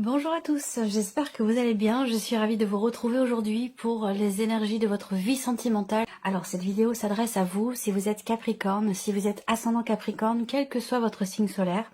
Bonjour à tous, j'espère que vous allez bien. Je suis ravie de vous retrouver aujourd'hui pour les énergies de votre vie sentimentale. Alors cette vidéo s'adresse à vous si vous êtes Capricorne, si vous êtes ascendant Capricorne, quel que soit votre signe solaire,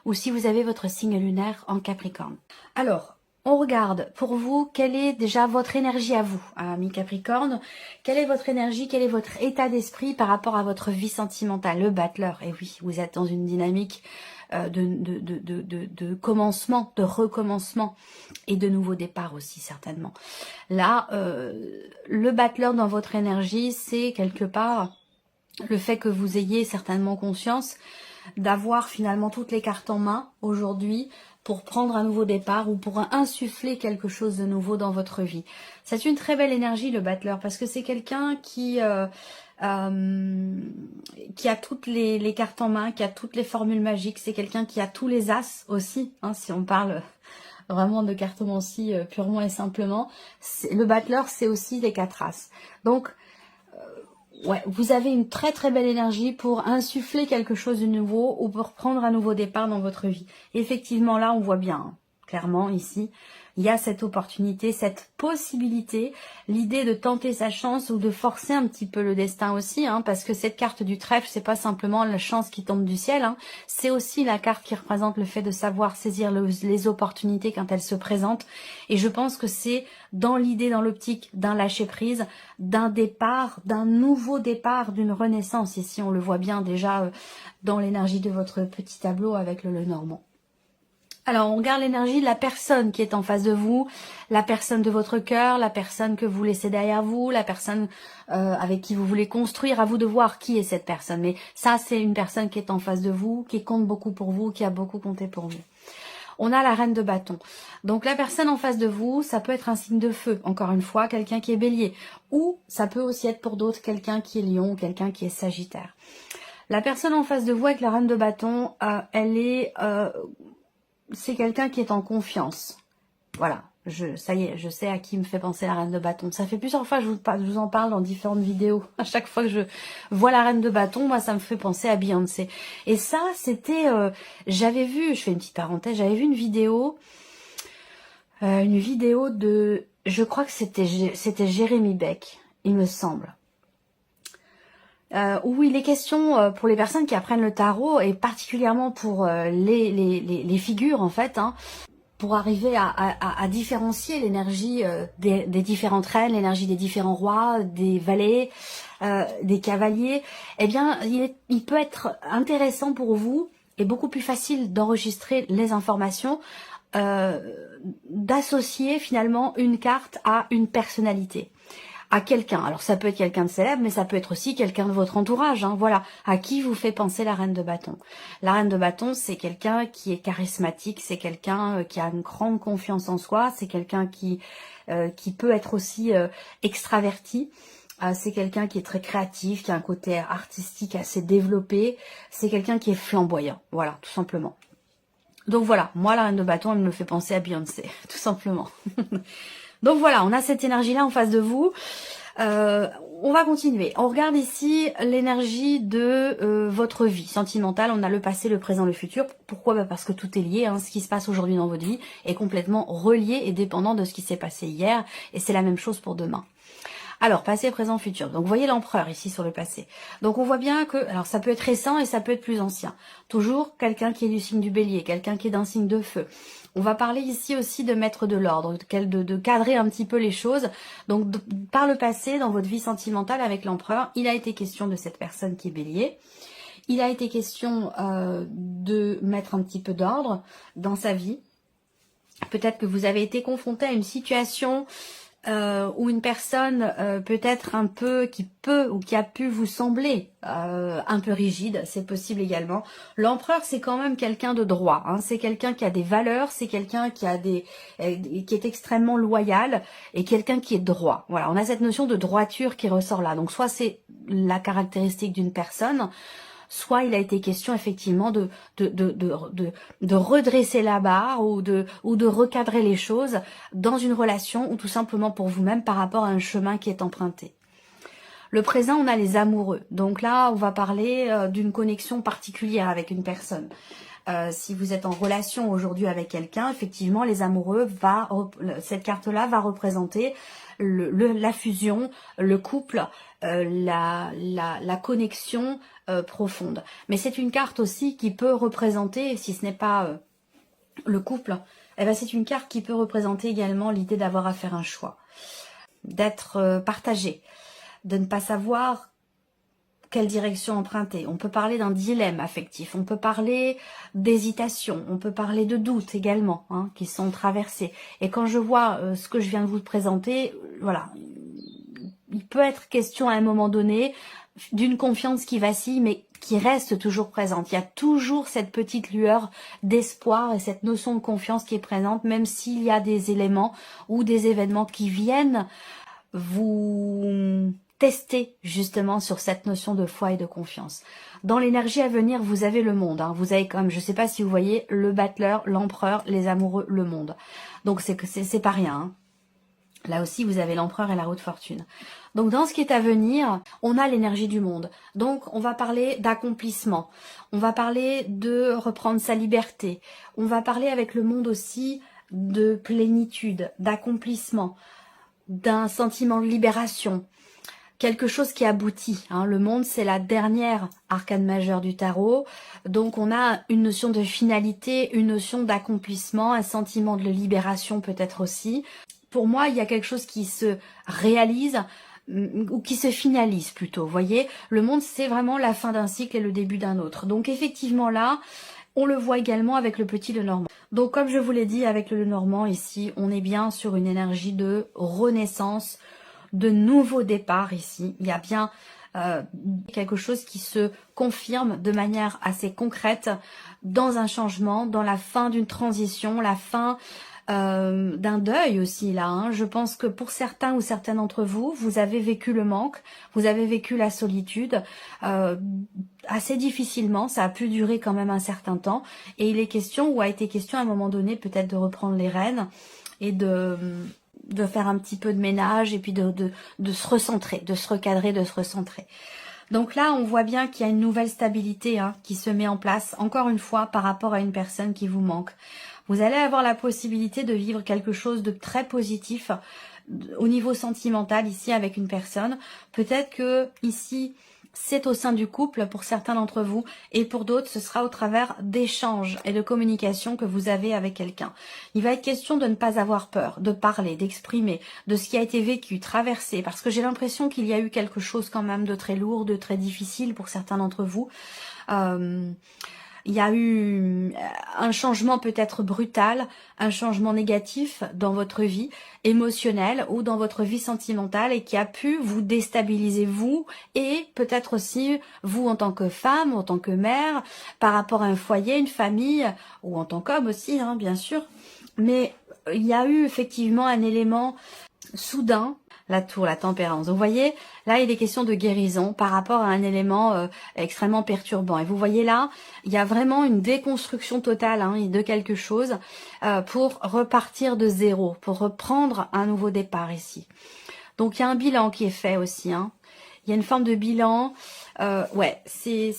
ou si vous avez votre signe lunaire en Capricorne. Alors, on regarde pour vous quelle est déjà votre énergie à vous, ami Capricorne. Quelle est votre énergie, quel est votre état d'esprit par rapport à votre vie sentimentale, le battleur. Et oui, vous êtes dans une dynamique de commencement, de recommencement et de nouveau départ aussi certainement. Là, le battleur dans votre énergie, c'est quelque part le fait que vous ayez certainement conscience d'avoir finalement toutes les cartes en main aujourd'hui pour prendre un nouveau départ ou pour insuffler quelque chose de nouveau dans votre vie. C'est une très belle énergie le battleur parce que c'est quelqu'un qui a toutes les cartes en main, qui a toutes les formules magiques, c'est quelqu'un qui a tous les as aussi, hein, si on parle vraiment de cartomancie purement et simplement. Le battleur, c'est aussi les 4 as. Donc, ouais, vous avez une très très belle énergie pour insuffler quelque chose de nouveau ou pour prendre un nouveau départ dans votre vie. Et effectivement, là, on voit bien, hein, clairement, ici, il y a cette opportunité, cette possibilité, l'idée de tenter sa chance ou de forcer un petit peu le destin aussi, hein, parce que cette carte du trèfle, c'est pas simplement la chance qui tombe du ciel, hein, c'est aussi la carte qui représente le fait de savoir saisir les opportunités quand elles se présentent. Et je pense que c'est dans l'idée, dans l'optique d'un lâcher-prise, d'un départ, d'un nouveau départ, d'une renaissance. Ici, on le voit bien déjà dans l'énergie de votre petit tableau avec le Lenormand. Alors, on regarde l'énergie de la personne qui est en face de vous, la personne de votre cœur, la personne que vous laissez derrière vous, la personne avec qui vous voulez construire. À vous de voir qui est cette personne. Mais ça, c'est une personne qui est en face de vous, qui compte beaucoup pour vous, qui a beaucoup compté pour vous. On a la reine de bâton. Donc, la personne en face de vous, ça peut être un signe de feu. Encore une fois, quelqu'un qui est bélier. Ou ça peut aussi être pour d'autres quelqu'un qui est lion, quelqu'un qui est sagittaire. La personne en face de vous avec la reine de bâton, c'est quelqu'un qui est en confiance. Voilà, ça y est, je sais à qui me fait penser la reine de bâton. Ça fait plusieurs fois que je vous en parle dans différentes vidéos. À chaque fois que je vois la reine de bâton, moi, ça me fait penser à Beyoncé. Et ça, c'était... j'avais vu, je fais une petite parenthèse, j'avais vu une vidéo de... Je crois que c'était Jérémy Beck, il me semble. Où il est question pour les personnes qui apprennent le tarot et particulièrement pour les figures en fait, hein, pour arriver à différencier l'énergie des différentes reines, l'énergie des différents rois, des valets, des cavaliers, eh bien il peut être intéressant pour vous et beaucoup plus facile d'enregistrer les informations, d'associer finalement une carte à une personnalité, à quelqu'un. Alors ça peut être quelqu'un de célèbre, mais ça peut être aussi quelqu'un de votre entourage, hein, voilà, à qui vous fait penser la reine de bâton. La reine de bâton, c'est quelqu'un qui est charismatique, c'est quelqu'un qui a une grande confiance en soi, c'est quelqu'un qui peut être aussi extraverti. C'est quelqu'un qui est très créatif, qui a un côté artistique assez développé, c'est quelqu'un qui est flamboyant, voilà, tout simplement. Donc voilà, moi la reine de bâton, elle me fait penser à Beyoncé, tout simplement. Donc voilà, on a cette énergie-là en face de vous. On va continuer. On regarde ici l'énergie de votre vie sentimentale. On a le passé, le présent, le futur. Pourquoi? Parce que tout est lié. Hein. Ce qui se passe aujourd'hui dans votre vie est complètement relié et dépendant de ce qui s'est passé hier. Et c'est la même chose pour demain. Alors, passé, présent, futur. Donc, vous voyez l'empereur ici sur le passé. Donc, on voit bien que, alors ça peut être récent et ça peut être plus ancien. Toujours quelqu'un qui est du signe du bélier, quelqu'un qui est d'un signe de feu. On va parler ici aussi de mettre de l'ordre, de cadrer un petit peu les choses. Donc, par le passé, dans votre vie sentimentale avec l'empereur, il a été question de cette personne qui est bélier. Il a été question de mettre un petit peu d'ordre dans sa vie. Peut-être que vous avez été confronté à une situation ou une personne peut-être un peu qui peut ou qui a pu vous sembler un peu rigide, c'est possible également. L'empereur, c'est quand même quelqu'un de droit, hein. C'est quelqu'un qui a des valeurs, c'est quelqu'un qui a qui est extrêmement loyal et quelqu'un qui est droit. Voilà, on a cette notion de droiture qui ressort là. Donc soit c'est la caractéristique d'une personne, soit il a été question effectivement de redresser la barre ou de recadrer les choses dans une relation ou tout simplement pour vous-même par rapport à un chemin qui est emprunté. Le présent, on a les amoureux. Donc là, on va parler d'une connexion particulière avec une personne. Si vous êtes en relation aujourd'hui avec quelqu'un, effectivement, les amoureux, cette carte-là va représenter la fusion, le couple, la connexion profonde. Mais c'est une carte aussi qui peut représenter, si ce n'est pas le couple, eh ben c'est une carte qui peut représenter également l'idée d'avoir à faire un choix, d'être partagé, de ne pas savoir quelle direction emprunter. On peut parler d'un dilemme affectif, on peut parler d'hésitation, on peut parler de doutes également, hein, qui sont traversés. Et quand je vois ce que je viens de vous présenter, voilà, il peut être question à un moment donné d'une confiance qui vacille, mais qui reste toujours présente. Il y a toujours cette petite lueur d'espoir et cette notion de confiance qui est présente, même s'il y a des éléments ou des événements qui viennent vous tester justement sur cette notion de foi et de confiance. Dans l'énergie à venir, vous avez le monde. Hein. Vous avez comme, je ne sais pas si vous voyez, le battleur, l'empereur, les amoureux, le monde. Donc c'est pas rien. Hein. Là aussi, vous avez l'empereur et la haute fortune. Donc, dans ce qui est à venir, on a l'énergie du monde. Donc, on va parler d'accomplissement. On va parler de reprendre sa liberté. On va parler avec le monde aussi de plénitude, d'accomplissement, d'un sentiment de libération. Quelque chose qui aboutit. Hein. Le monde, c'est la dernière arcane majeure du tarot. Donc, on a une notion de finalité, une notion d'accomplissement, un sentiment de libération peut-être aussi. Pour moi, il y a quelque chose qui se réalise ou qui se finalise plutôt. Vous voyez, le monde, c'est vraiment la fin d'un cycle et le début d'un autre. Donc, effectivement, là, on le voit également avec le petit Lenormand. Donc, comme je vous l'ai dit, avec le Lenormand, ici, on est bien sur une énergie de renaissance, de nouveau départ ici. Il y a bien quelque chose qui se confirme de manière assez concrète dans un changement, dans la fin d'une transition, la fin d'un deuil aussi là. Hein. Je pense que pour certains ou certaines d'entre vous, vous avez vécu le manque, vous avez vécu la solitude assez difficilement, ça a pu durer quand même un certain temps et il est question ou a été question à un moment donné peut-être de reprendre les rênes et de faire un petit peu de ménage et puis de se recentrer, de se recadrer, de se recentrer. Donc là, on voit bien qu'il y a une nouvelle stabilité hein, qui se met en place, encore une fois, par rapport à une personne qui vous manque. Vous allez avoir la possibilité de vivre quelque chose de très positif au niveau sentimental ici avec une personne. Peut-être que ici, c'est au sein du couple pour certains d'entre vous et pour d'autres, ce sera au travers d'échanges et de communication que vous avez avec quelqu'un. Il va être question de ne pas avoir peur, de parler, d'exprimer de ce qui a été vécu, traversé, parce que j'ai l'impression qu'il y a eu quelque chose quand même de très lourd, de très difficile pour certains d'entre vous. Il y a eu un changement peut-être brutal, un changement négatif dans votre vie émotionnelle ou dans votre vie sentimentale et qui a pu vous déstabiliser vous et peut-être aussi vous en tant que femme, en tant que mère, par rapport à un foyer, une famille ou en tant qu'homme aussi, hein, bien sûr. Mais il y a eu effectivement un élément soudain, la tour, la tempérance. Vous voyez, là, il est question de guérison par rapport à un élément extrêmement perturbant. Et vous voyez là, il y a vraiment une déconstruction totale hein, de quelque chose pour repartir de zéro, pour reprendre un nouveau départ ici. Donc, il y a un bilan qui est fait aussi. Hein. Il y a une forme de bilan. Ouais, il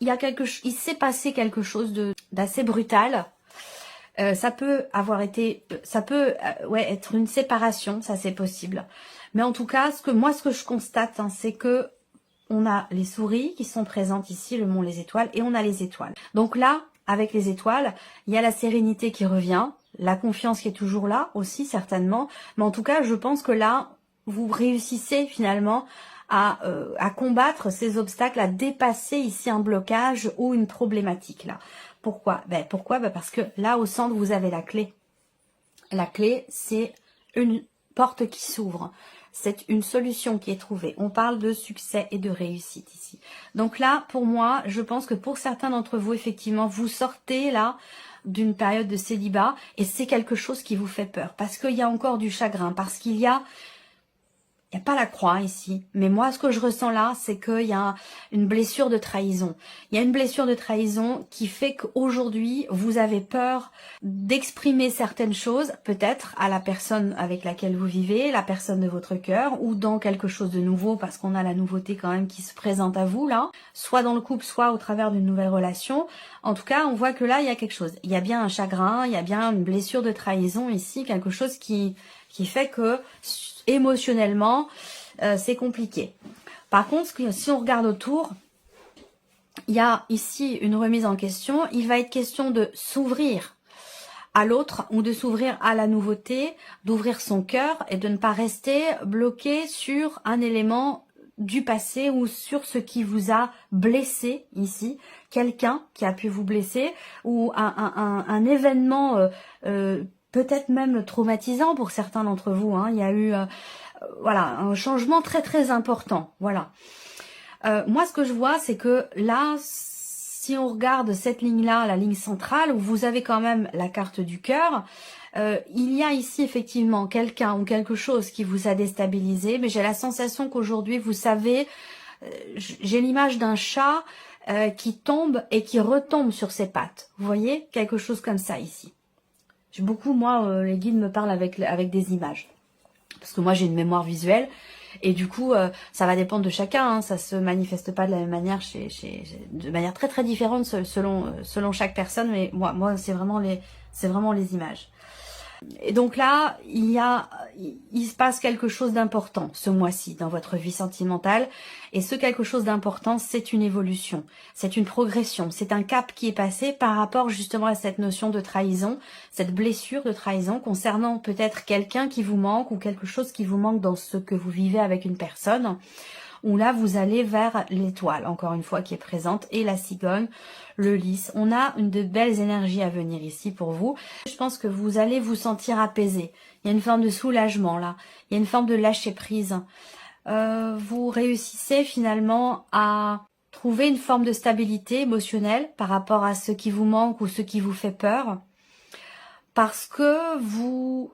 y a il s'est passé quelque chose d'assez brutal. Ça peut avoir été, ça peut ouais, être une séparation, ça c'est possible. Mais en tout cas, ce que je constate, hein, c'est que on a les souris qui sont présentes ici, le mont, les étoiles, et on a les étoiles. Donc là, avec les étoiles, il y a la sérénité qui revient, la confiance qui est toujours là aussi certainement. Mais en tout cas, je pense que là, vous réussissez finalement à combattre ces obstacles, à dépasser ici un blocage ou une problématique là. Pourquoi? Parce que là, au centre, vous avez la clé. La clé, c'est une porte qui s'ouvre. C'est une solution qui est trouvée. On parle de succès et de réussite ici. Donc là, pour moi, je pense que pour certains d'entre vous, effectivement, vous sortez là d'une période de célibat et c'est quelque chose qui vous fait peur. Parce qu'il y a encore du chagrin. Parce qu'il y a Il n'y a pas la croix ici, mais moi ce que je ressens là, c'est qu'il y a une blessure de trahison. Il y a une blessure de trahison qui fait qu'aujourd'hui, vous avez peur d'exprimer certaines choses, peut-être à la personne avec laquelle vous vivez, la personne de votre cœur, ou dans quelque chose de nouveau, parce qu'on a la nouveauté quand même qui se présente à vous là, soit dans le couple, soit au travers d'une nouvelle relation. En tout cas, on voit que là, il y a quelque chose. Il y a bien un chagrin, il y a bien une blessure de trahison ici, quelque chose qui fait que émotionnellement, c'est compliqué. Par contre, si on regarde autour, il y a ici une remise en question. Il va être question de s'ouvrir à l'autre ou de s'ouvrir à la nouveauté, d'ouvrir son cœur et de ne pas rester bloqué sur un élément du passé ou sur ce qui vous a blessé ici, quelqu'un qui a pu vous blesser ou un événement peut-être même traumatisant pour certains d'entre vous. Hein. Il y a eu voilà, un changement très très important. Voilà. Moi, ce que je vois, c'est que là, si on regarde cette ligne-là, la ligne centrale, où vous avez quand même la carte du cœur, il y a ici effectivement quelqu'un ou quelque chose qui vous a déstabilisé, mais j'ai la sensation qu'aujourd'hui, vous savez, j'ai l'image d'un chat qui tombe et qui retombe sur ses pattes. Vous voyez, quelque chose comme ça ici. J'ai beaucoup, moi, les guides me parlent avec des images. Parce que moi, j'ai une mémoire visuelle. Et du coup, ça va dépendre de chacun. Hein, ça se manifeste pas de la même manière, de manière très très différente selon chaque personne. Mais moi, c'est vraiment les images. Et donc là, il se passe quelque chose d'important ce mois-ci dans votre vie sentimentale. Et ce quelque chose d'important, c'est une évolution, c'est une progression, c'est un cap qui est passé par rapport justement à cette notion de trahison, cette blessure de trahison concernant peut-être quelqu'un qui vous manque ou quelque chose qui vous manque dans ce que vous vivez avec une personne. Où là, vous allez vers l'étoile, encore une fois, qui est présente, et la cigogne, le lys. On a de belles énergies à venir ici pour vous. Je pense que vous allez vous sentir apaisé. Il y a une forme de soulagement, là. Il y a une forme de lâcher-prise. Vous réussissez finalement à trouver une forme de stabilité émotionnelle par rapport à ce qui vous manque ou ce qui vous fait peur. Parce que vous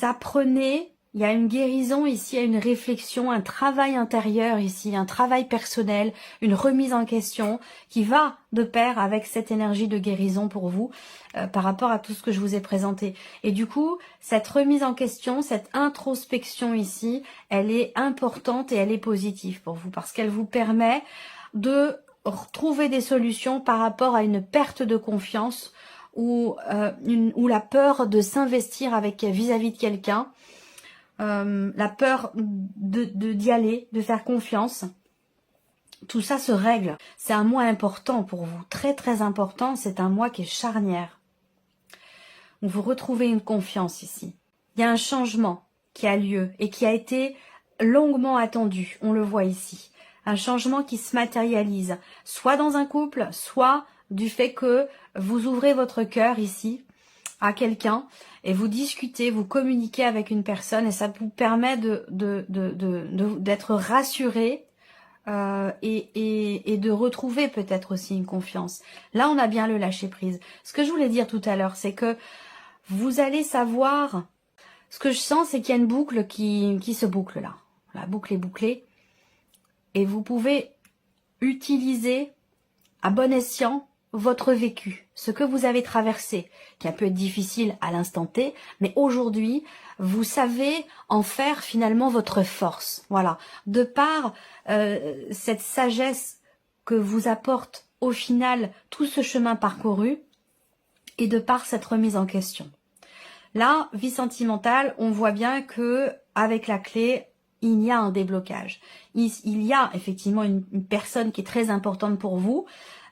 apprenez... Il y a une guérison ici, il y a une réflexion, un travail intérieur ici, un travail personnel, une remise en question qui va de pair avec cette énergie de guérison pour vous par rapport à tout ce que je vous ai présenté. Et du coup, cette remise en question, cette introspection ici, elle est importante et elle est positive pour vous parce qu'elle vous permet de trouver des solutions par rapport à une perte de confiance ou la peur de s'investir vis-à-vis de quelqu'un. La peur d'y aller, de faire confiance, tout ça se règle. C'est un mois important pour vous, très très important, c'est un mois qui est charnière. Vous retrouvez une confiance ici. Il y a un changement qui a lieu et qui a été longuement attendu, on le voit ici. Un changement qui se matérialise, soit dans un couple, soit du fait que vous ouvrez votre cœur ici, à quelqu'un et vous discutez, vous communiquez avec une personne et ça vous permet d'être rassuré et de retrouver peut-être aussi une confiance. Là, on a bien le lâcher prise. Ce que je voulais dire tout à l'heure, c'est que vous allez savoir, ce que je sens, c'est qu'il y a une boucle qui se boucle là. La boucle est bouclée et vous pouvez utiliser à bon escient votre vécu, ce que vous avez traversé, qui a pu être difficile à l'instant T, mais aujourd'hui, vous savez en faire finalement votre force. Voilà, de par cette sagesse que vous apporte au final tout ce chemin parcouru et de par cette remise en question. Là, vie sentimentale, on voit bien que avec la clé, il y a un déblocage. Il y a effectivement une personne qui est très importante pour vous.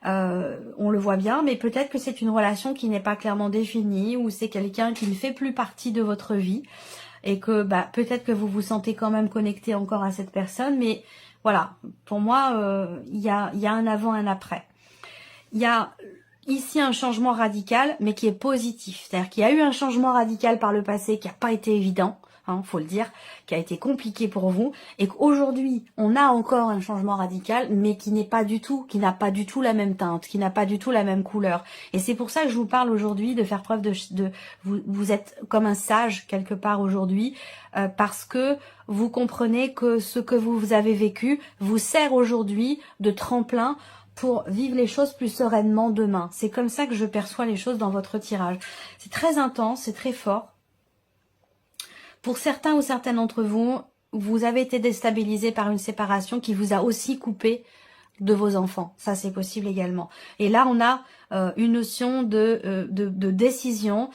On le voit bien, mais peut-être que c'est une relation qui n'est pas clairement définie ou c'est quelqu'un qui ne fait plus partie de votre vie et que peut-être que vous vous sentez quand même connecté encore à cette personne, mais voilà, pour moi, il y a un avant, un après. Il y a ici un changement radical, mais qui est positif. C'est-à-dire qu'il y a eu un changement radical par le passé qui n'a pas été évident, hein, faut le dire, qui a été compliqué pour vous, et qu'aujourd'hui, on a encore un changement radical, mais qui n'est pas du tout, qui n'a pas du tout la même teinte, qui n'a pas du tout la même couleur. Et c'est pour ça que je vous parle aujourd'hui de faire preuve vous êtes comme un sage quelque part aujourd'hui, parce que vous comprenez que ce que vous avez vécu vous sert aujourd'hui de tremplin pour vivre les choses plus sereinement demain. C'est comme ça que je perçois les choses dans votre tirage. C'est très intense, c'est très fort. Pour certains ou certaines d'entre vous, vous avez été déstabilisé par une séparation qui vous a aussi coupé de vos enfants. Ça, c'est possible également. Et là, on a une notion de décision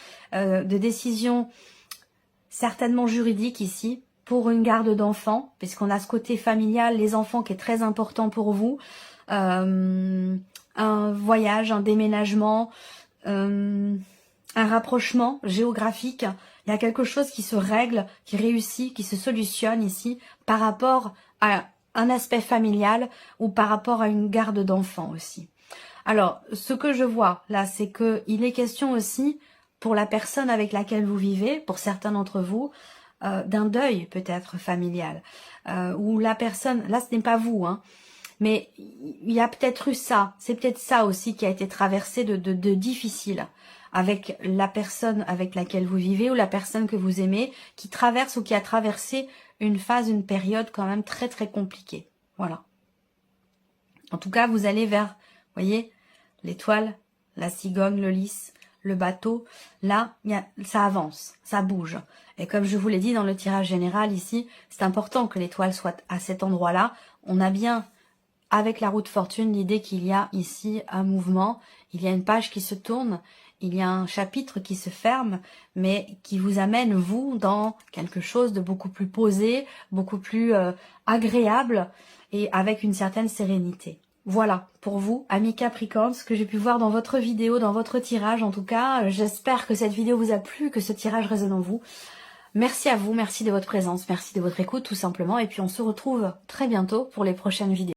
certainement juridique ici, pour une garde d'enfants, puisqu'on a ce côté familial, les enfants qui est très important pour vous. Un voyage, un déménagement, un rapprochement géographique. Il y a quelque chose qui se règle, qui réussit, qui se solutionne ici par rapport à un aspect familial ou par rapport à une garde d'enfants aussi. Alors, ce que je vois là, c'est que il est question aussi pour la personne avec laquelle vous vivez, pour certains d'entre vous, d'un deuil peut-être familial, où la personne, là ce n'est pas vous, hein, mais il y a peut-être eu ça, c'est peut-être ça aussi qui a été traversé de difficile avec la personne avec laquelle vous vivez ou la personne que vous aimez, qui traverse ou qui a traversé une phase, une période quand même très très compliquée. Voilà. En tout cas, vous allez vers, voyez, l'étoile, la cigogne, le lys, le bateau, là, ça avance, ça bouge. Et comme je vous l'ai dit dans le tirage général ici, c'est important que l'étoile soit à cet endroit-là. On a bien, avec la roue de fortune, l'idée qu'il y a ici un mouvement, il y a une page qui se tourne, il y a un chapitre qui se ferme, mais qui vous amène, vous, dans quelque chose de beaucoup plus posé, beaucoup plus agréable et avec une certaine sérénité. Voilà, pour vous, amis Capricorne, ce que j'ai pu voir dans votre vidéo, dans votre tirage en tout cas. J'espère que cette vidéo vous a plu, que ce tirage résonne en vous. Merci à vous, merci de votre présence, merci de votre écoute tout simplement. Et puis on se retrouve très bientôt pour les prochaines vidéos.